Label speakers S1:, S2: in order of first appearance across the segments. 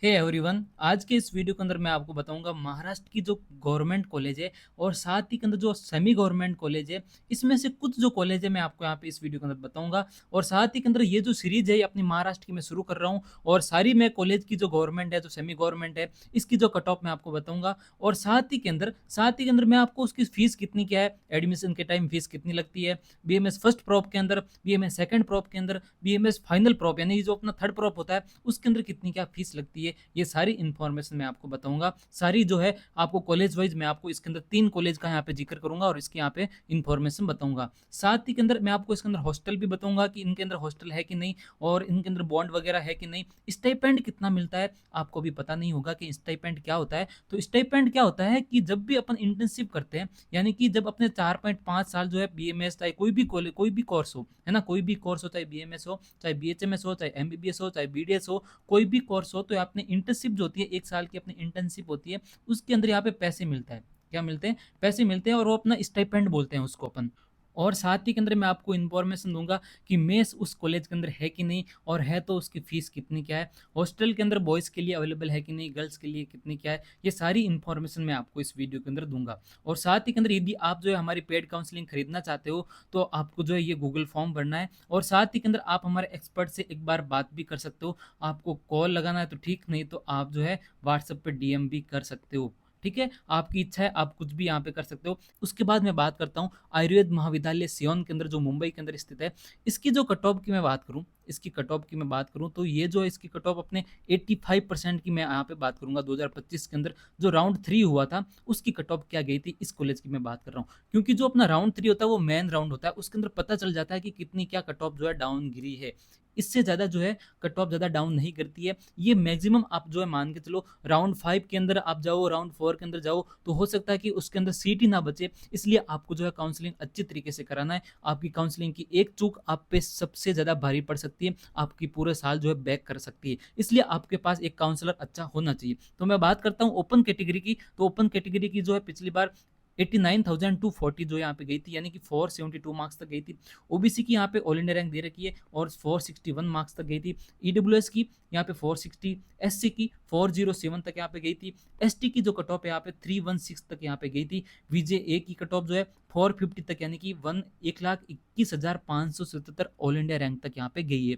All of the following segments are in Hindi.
S1: हे एवरीवन, आज के इस वीडियो के अंदर मैं आपको बताऊंगा महाराष्ट्र की जो गवर्नमेंट कॉलेज है और साथ ही के अंदर जो सेमी गवर्नमेंट कॉलेज है, इसमें से कुछ जो कॉलेज है मैं आपको यहाँ पे इस वीडियो के अंदर बताऊंगा। और साथ ही के अंदर ये जो सीरीज है ये अपनी महाराष्ट्र की मैं शुरू कर रहा हूँ और सारी मैं कॉलेज की जो गवर्नमेंट है जो सेमी गवर्नमेंट है इसकी जो कट ऑफ मैं आपको बताऊंगा। और साथ ही के अंदर मैं आपको उसकी फीस कितनी क्या है, एडमिशन के टाइम फीस कितनी लगती है, बीएमएस फर्स्ट प्रॉप के अंदर, बीएमएस सेकंड प्रॉप के अंदर, बीएमएस फाइनल प्रॉप यानी जो अपना थर्ड प्रॉप होता है उसके अंदर कितनी क्या फीस लगती है, ये सारी इंफॉर्मेशन मैं आपको बताऊंगा। सारी जो है आपको कॉलेज वाइज मैं आपको इसके अंदर 3 कॉलेज का यहाँ पे जिक्र करूंगा और इसके यहाँ पे इंफॉर्मेशन बताऊंगा। साथ ही के अंदर मैं आपको इसके अंदर हॉस्टल भी बताऊंगा कि इनके अंदर हॉस्टल है कि नहीं और इनके अंदर बॉन्ड वगैरह है कि नहीं। स्टाइपेंड कितना मिलता है आपको भी पता नहीं होगा कि स्टाइपेंड क्या होता है। तो स्टाइपेंड क्या होता है कि जब भी अपन इंटर्नशिप करते हैं, यानी कि जब अपने 4.5 साल जो है बीएमएस चाहे कोई भी कॉलेज कोई भी कोर्स हो, है ना, कोई भी कोर्स हो, चाहे बीएमएस हो, चाहे बीएचएमएस हो, चाहे एमबीबीएस हो, चाहे बीडीएस हो, कोई भी कोर्स हो, तो आपने इंटर्नशिप जो होती है 1 साल की अपनी इंटर्नशिप होती है, उसके अंदर यहाँ पे पैसे मिलता है। क्या मिलते हैं? पैसे मिलते हैं और वो अपना स्टाइपेंड बोलते हैं उसको अपन। और साथ ही के अंदर मैं आपको इन्फॉर्मेशन दूंगा कि मेस उस कॉलेज के अंदर है कि नहीं, और है तो उसकी फीस कितनी क्या है, हॉस्टल के अंदर बॉयज़ के लिए अवेलेबल है कि नहीं, गर्ल्स के लिए कितनी क्या है, ये सारी इन्फॉर्मेशन मैं आपको इस वीडियो के अंदर दूंगा। और साथ ही के अंदर यदि आप जो है हमारी पेड काउंसलिंग खरीदना चाहते हो तो आपको जो है ये गूगल फॉर्म भरना है और साथ ही के अंदर आप हमारे एक्सपर्ट से एक बार बात भी कर सकते हो। आपको कॉल लगाना है तो ठीक, नहीं तो आप जो है व्हाट्सएप पर डीएम भी कर सकते हो। ठीक है, आपकी इच्छा है, आप कुछ भी यहाँ पे कर सकते हो। उसके बाद मैं बात करता हूँ आयुर्वेद महाविद्यालय सियोन के अंदर जो मुंबई के अंदर स्थित है, इसकी जो कट ऑफ की मैं बात करूँ, इसकी कट ऑफ की मैं बात करूँ तो ये जो है इसकी कट ऑफ अपने 85% की मैं यहाँ पे बात करूंगा। 2025 के अंदर जो राउंड 3 हुआ था उसकी कट ऑफ क्या गई थी, इस कॉलेज की मैं बात कर रहा हूँ। क्योंकि जो अपना राउंड 3 होता है वो मेन राउंड होता है, उसके अंदर पता चल जाता है कि कितनी क्या कट ऑफ जो है डाउन गिरी है। इससे ज़्यादा जो है कट ऑफ ज़्यादा डाउन नहीं करती है। ये मैक्सिमम आप जो है मान के चलो राउंड 5 के अंदर आप जाओ, राउंड 4 के अंदर जाओ, तो हो सकता है कि उसके अंदर सीट ही ना बचे। इसलिए आपको जो है काउंसलिंग अच्छी तरीके से कराना है। आपकी काउंसलिंग की एक चूक आप पे सबसे ज़्यादा भारी पड़ सकती है, आपकी पूरे साल जो है बैक कर सकती है। इसलिए आपके पास एक काउंसलर अच्छा होना चाहिए। तो मैं बात करता हूँ ओपन कैटेगरी की, तो ओपन कैटेगरी की जो है पिछली बार 89,240 जो यहाँ पे गई थी, यानी कि 472 मार्क्स तक गई थी। ओबीसी की यहाँ पे ऑल इंडिया रैंक दे रखी है और 461 मार्क्स तक गई थी। ईडब्ल्यूएस की यहाँ पे 460, एससी की 407 तक यहाँ पे गई थी। एसटी की जो कट ऑफ है यहाँ पे 316 तक यहाँ पे गई थी। विजे ए की कट ऑफ जो है 450 तक, यानी कि 1,21,577 ऑल इंडिया रैंक तक यहाँ पे गई है।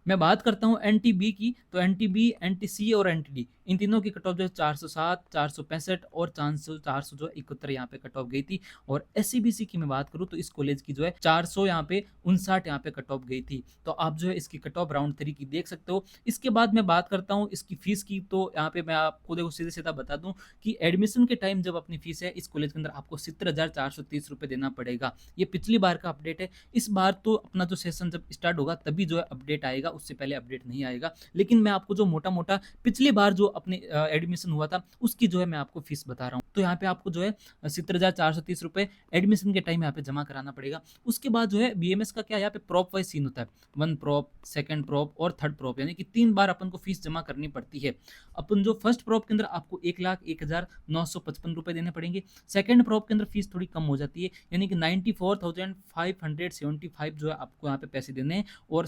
S1: मैं बात करता हूँ एनटीबी की, तो एनटीबी, एनटीसी और एनटीडी इन तीनों की कट ऑफ जो है 407, 465 और 400 जो 71 यहाँ पे कट ऑफ गई थी। और एससीबीसी की मैं बात करूँ तो इस कॉलेज की जो है 400 यहाँ पे 59 यहाँ पे कट ऑफ गई थी। तो आप जो है इसकी कट ऑफ राउंड 3 की देख सकते हो। इसके बाद मैं बात करता हूँ इसकी फीस की, तो यहाँ पे मैं आपको देखो सीधे सीधा बता दूं कि एडमिशन के टाइम जब अपनी फीस है इस कॉलेज के अंदर आपको 70,430 रुपये देना पड़ेगा। ये पिछली बार का अपडेट है। इस बार तो अपना जो सेशन जब स्टार्ट होगा तभी जो है अपडेट आएगा, उससे पहले अपडेट नहीं आएगा। लेकिन मैं आपको जो मोटा मोटा पिछली बार जो अपने एडमिशन हुआ था उसकी जो है मैं आपको फीस बता रहा हूँ। तो यहाँ पे आपको जो है 70,430 रुपये एडमिशन के टाइम यहाँ पे जमा कराना पड़ेगा। उसके बाद जो है बीएमएस का क्या यहाँ पे प्रॉप वाइज सीन होता है, 1 प्रॉप, सेकंड प्रॉप और थर्ड प्रॉप, यानी कि 3 बार अपन को फीस जमा करनी पड़ती है। अपन जो फर्स्ट प्रॉप के अंदर आपको 1,01,955 रुपये देने पड़ेंगे। सेकंड प्रॉप के अंदर फीस थोड़ी कम हो जाती है, यानी कि 94,575 जो है आपको यहाँ पे पैसे देने हैं। और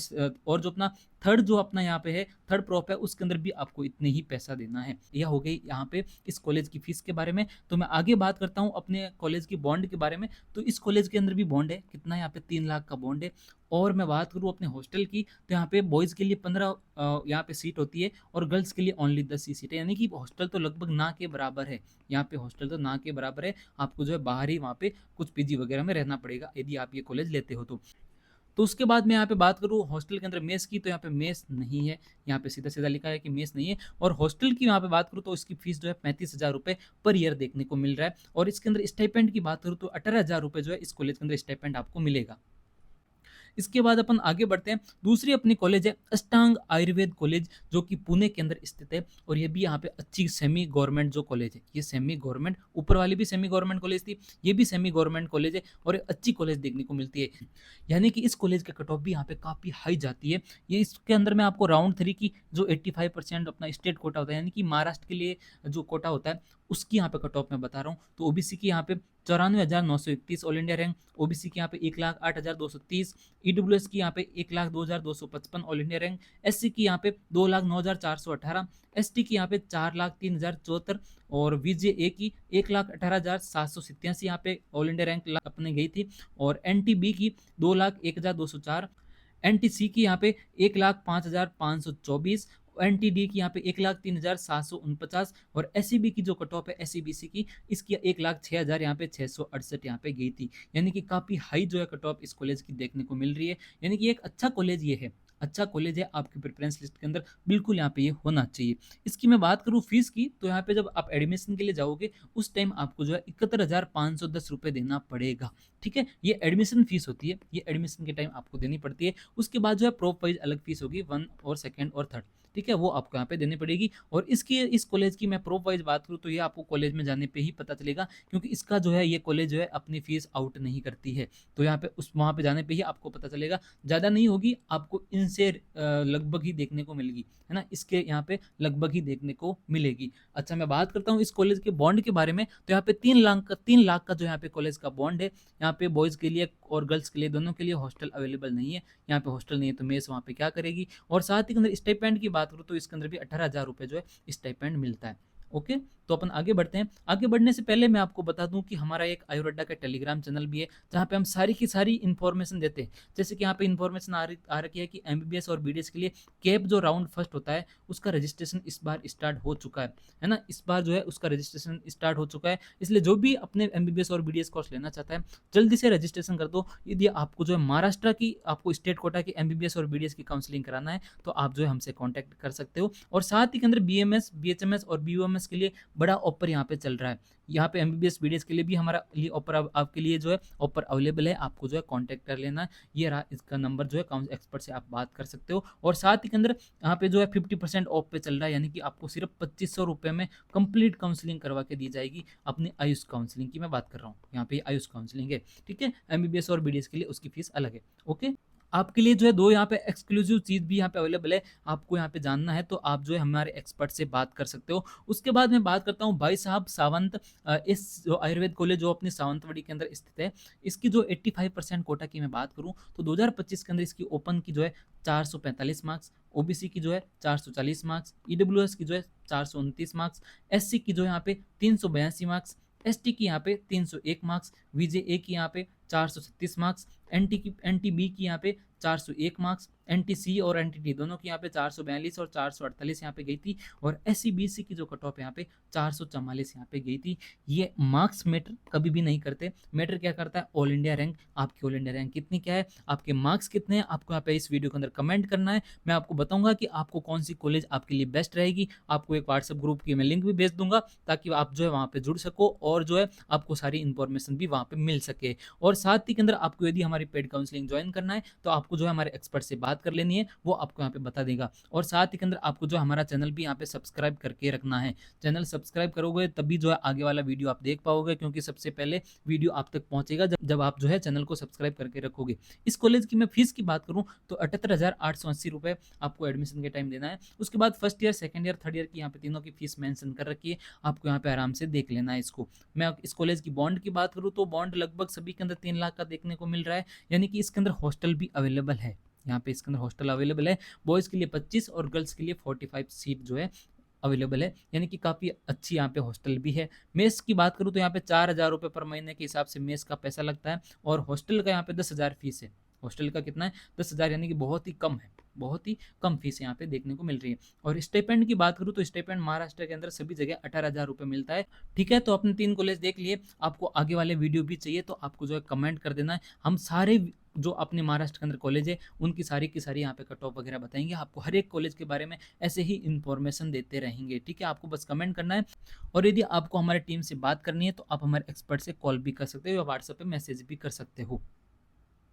S1: जो अपना थर्ड जो अपना यहाँ पे है थर्ड प्रॉप है उसके अंदर भी आपको इतने ही पैसा देना है। यह हो गई यहाँ पे इस कॉलेज की फीस के बारे में। तो मैं आगे बात करता हूँ अपने कॉलेज की बॉन्ड के बारे में। तो इस कॉलेज के अंदर भी बॉन्ड है, कितना यहाँ पे 3 लाख का बॉन्ड है। और मैं बात करूँ अपने हॉस्टल की, तो यहाँ पे बॉयज़ के लिए 15 यहाँ पे सीट होती है और गर्ल्स के लिए ओनली 10 ही सीट है, यानी कि हॉस्टल तो लगभग ना के बराबर है। यहाँ पे हॉस्टल तो ना के बराबर है, आपको जो है बाहर ही वहाँ पे कुछ पीजी वगैरह में रहना पड़ेगा यदि आप ये कॉलेज लेते हो तो उसके बाद मैं यहाँ पे बात करूँ हॉस्टल के अंदर मेस की, तो यहाँ पे मेस नहीं है, यहाँ पे सीधा सीधा लिखा है कि मेस नहीं है। और हॉस्टल की यहाँ पे बात करूँ तो इसकी फीस जो है 35,000 रुपये पर ईयर देखने को मिल रहा है। और इसके अंदर स्टाइपेंड की बात करूँ तो 18,000 रुपये जो है इस कॉलेज के अंदर स्टाइपेंड आपको मिलेगा। इसके बाद अपन आगे बढ़ते हैं। दूसरी अपनी कॉलेज है अष्टांग आयुर्वेद कॉलेज, जो कि पुणे के अंदर स्थित है। और ये भी यहाँ पे अच्छी सेमी गवर्नमेंट जो कॉलेज है, ये सेमी गवर्नमेंट, ऊपर वाली भी सेमी गवर्नमेंट कॉलेज थी, ये भी सेमी गवर्नमेंट कॉलेज है और एक अच्छी कॉलेज देखने को मिलती है। यानी कि इस कॉलेज का कट ऑफ भी यहाँ पे काफ़ी हाई जाती है। ये इसके अंदर मैं आपको राउंड 3 की जो 85% अपना स्टेट कोटा होता है, यानी कि महाराष्ट्र के लिए जो कोटा होता है उसकी यहाँ पे कट ऑफ मैं बता रहा हूँ। तो ओबीसी की यहाँ पे 94,931 ऑल इंडिया रैंक। ओबीसी की यहाँ पे 1,08,230, ईडब्ल्यूएस की यहाँ पे 1,02,255 ऑल इंडिया रैंक, एससी की यहाँ पे 2,09,418, एसटी की यहाँ पे 4,03,074 और वीजे की 1,18,787 यहाँ पे ऑल इंडिया रैंक अपने गई थी। और एनटीबी की 2,01,204, एनटीसी की यहाँ पे 1,05,524, एनटीडी की यहाँ पे 1,03,749 और एसईबी की जो कट ऑफ है एसईबीसी की, इसकी 1,06,000 यहाँ पे 668 यहाँ पे गई थी। यानी कि काफी हाई जो है कट ऑफ इस कॉलेज की देखने को मिल रही है। यानी कि एक अच्छा कॉलेज ये है, अच्छा कॉलेज है, आपकी प्रेफरेंस लिस्ट के अंदर बिल्कुल यहाँ पे ये होना चाहिए। इसकी मैं बात करूँ फीस की, तो यहाँ पे जब आप एडमिशन के लिए जाओगे उस टाइम आपको जो है 71,510 रुपये देना पड़ेगा। ठीक है, ये एडमिशन फीस होती है, ये एडमिशन के टाइम आपको देनी पड़ती है। उसके बाद जो है प्रोप वाइज अलग फीस होगी, 1 और 2nd और 3rd, ठीक है, वो आपको यहाँ पे देनी पड़ेगी। और इसकी इस कॉलेज की मैं प्रोप वाइज बात करूँ तो ये आपको कॉलेज में जाने पे ही पता चलेगा, क्योंकि इसका जो है ये कॉलेज जो है अपनी फीस आउट नहीं करती है। तो यहाँ पे उस वहाँ पे जाने पे ही आपको पता चलेगा, ज़्यादा नहीं होगी, आपको इनसे लगभग ही देखने को मिलेगी, है ना, इसके यहाँ पे लगभग ही देखने को मिलेगी। अच्छा, मैं बात करता हूँ इस कॉलेज के बॉन्ड के बारे में, तो यहाँ पे 3 लाख का जो यहाँ पे कॉलेज का बॉन्ड है। यहाँ पे बॉयज़ के लिए और गर्ल्स के लिए दोनों के लिए हॉस्टल अवेलेबल नहीं है। यहाँ पे हॉस्टल नहीं है तो मेस वहाँ पे क्या करेगी। और साथ ही के अंदर स्टाइपेंड की बात करूँ तो इसके अंदर भी 18,000 रुपये जो है स्टाइपेंड मिलता है। ओके, तो अपन आगे बढ़ते हैं। आगे बढ़ने से पहले मैं आपको बता दूं कि हमारा एक आयुर अड्डा का टेलीग्राम चैनल भी है, जहाँ पे हम सारी की सारी इन्फॉर्मेशन देते हैं। जैसे कि यहाँ पे इन्फॉर्मेशन आ रखी है कि एमबीबीएस और बीडीएस के लिए कैप जो राउंड फर्स्ट होता है उसका रजिस्ट्रेशन इस बार स्टार्ट हो चुका है ना, इस बार जो है उसका रजिस्ट्रेशन स्टार्ट हो चुका है। इसलिए जो भी अपने एमबीबीएस और बीडीएस कोर्स लेना चाहता है जल्दी से रजिस्ट्रेशन कर दो। यदि आपको जो है महाराष्ट्र की, आपको स्टेट कोटा की एमबीबीएस और बीडीएस की काउंसलिंग कराना है तो आप जो है हमसे कॉन्टैक्ट कर सकते हो। और साथ ही के अंदर बीएमएस, बीएचएमएस और बीयूएमएस के लिए बड़ा ऑफर यहाँ पे चल रहा है। यहाँ पे एमबीबीएस बीडीएस के लिए भी हमारा ये ऑफर आपके लिए जो है ऑफर अवेलेबल है, आपको जो है कांटेक्ट कर लेना है। ये रहा इसका नंबर, जो है काउंस एक्सपर्ट से आप बात कर सकते हो। और साथ ही के अंदर यहाँ पे जो है 50% ऑफ पे चल रहा है, यानी कि आपको सिर्फ 2500 रुपये में कंप्लीट काउंसलिंग करवा के दी जाएगी। अपनी आयुष काउंसलिंग की मैं बात कर रहा हूँ, यहाँ पे आयुष काउंसलिंग है, ठीक है। एमबीबीएस और बीडीएस के लिए उसकी फीस अलग है। ओके, आपके लिए जो है 2 यहाँ पे एक्सक्लूसिव चीज़ भी यहाँ पे अवेलेबल है। आपको यहाँ पे जानना है तो आप जो है हमारे एक्सपर्ट से बात कर सकते हो। उसके बाद मैं बात करता हूँ भाई साहब सावंत, इस जो आयुर्वेद कॉलेज जो अपनी सावंतवाड़ी के अंदर स्थित है, इसकी जो 85% कोटा की मैं बात करूँ तो 2025 के अंदर इसकी ओपन की जो है 445 मार्क्स, ओबीसी की जो है 440 मार्क्स, ईडब्ल्यूएस की जो है 429 मार्क्स, एससी की जो है यहाँ पे 382 मार्क्स, एसटी की यहाँ पे 301 मार्क्स, वीजे की यहाँ पे 436 मार्क्स, एनटीबी की यहाँ पे 401 मार्क्स, एनटीसी और एनटीटी दोनों की यहाँ पे 442 और 448 यहाँ पे गई थी। और एससीबीसी की जो कट ऑफ यहाँ पे 444 यहाँ पे गई थी। ये मार्क्स मैटर कभी भी नहीं करते, मैटर क्या करता है ऑल इंडिया रैंक। आपकी ऑल इंडिया रैंक कितनी क्या है, आपके मार्क्स कितने हैं, आपको यहाँ पे इस वीडियो के अंदर कमेंट करना है। मैं आपको बताऊंगा कि आपको कौन सी कॉलेज आपके लिए बेस्ट रहेगी। आपको एक व्हाट्सएप ग्रुप की मैं लिंक भी भेज दूंगा ताकि आप जो है वहाँ पे जुड़ सको और जो है आपको सारी इन्फॉर्मेशन भी वहाँ पे मिल सके। और साथ ही के अंदर आपको यदि हमारी पेड काउंसलिंग ज्वाइन करना है तो आपको जो है हमारे एक्सपर्ट से बात कर लेनी है, वो आपको यहाँ पे बता देगा। और साथ ही के अंदर आपको जो हमारा चैनल भी यहाँ पे सब्सक्राइब करके रखना है। चैनल सब्सक्राइब करोगे तभी जो है आगे वाला वीडियो आप देख पाओगे, क्योंकि सबसे पहले वीडियो आप तक पहुंचेगा जब आप जो है चैनल को सब्सक्राइब करके रखोगे। इस कॉलेज की मैं फीस की बात करूँ तो 78,880 रुपये आपको एडमिशन के टाइम देना है। उसके बाद first year, second year, third year की यहाँ पे तीनों की फीस मेंशन कर रखी है, आपको यहाँ पे आराम से देख लेना है इसको। मैं इस कॉलेज की बॉन्ड की बात करूँ तो बॉन्ड लगभग सभी के अंदर 3 लाख का देखने को मिल रहा है, यानी कि इसके अंदर हॉस्टल भी अवेलेबल है। यहाँ पे इसके अंदर हॉस्टल अवेलेबल है, बॉयज़ के लिए 25 और गर्ल्स के लिए 45 सीट जो है अवेलेबल है, यानी कि काफ़ी अच्छी यहाँ पे हॉस्टल भी है। मेस की बात करूँ तो यहाँ पे 4,000 रुपये पर महीने के हिसाब से मेस का पैसा लगता है, और हॉस्टल का यहाँ पे 10,000 फीस है। हॉस्टल का कितना है, 10,000, यानी कि बहुत ही कम है, बहुत ही कम फीस यहाँ पे देखने को मिल रही है। और स्टाइपेंड की बात करूँ तो स्टाइपेंड महाराष्ट्र के अंदर सभी जगह 18,000 रुपये मिलता है। ठीक है, तो अपने 3 कॉलेज देख लिए। आपको आगे वाले वीडियो भी चाहिए तो आपको जो है कमेंट कर देना है, हम सारे जो अपने महाराष्ट्र के अंदर कॉलेज है उनकी सारी की सारी यहाँ पे कट ऑफ वगैरह बताएंगे, आपको हर एक कॉलेज के बारे में ऐसे ही इन्फॉर्मेशन देते रहेंगे। ठीक है, आपको बस कमेंट करना है। और यदि आपको हमारे टीम से बात करनी है तो आप हमारे एक्सपर्ट से कॉल भी कर सकते हो या व्हाट्सएप पे मैसेज भी कर सकते हो।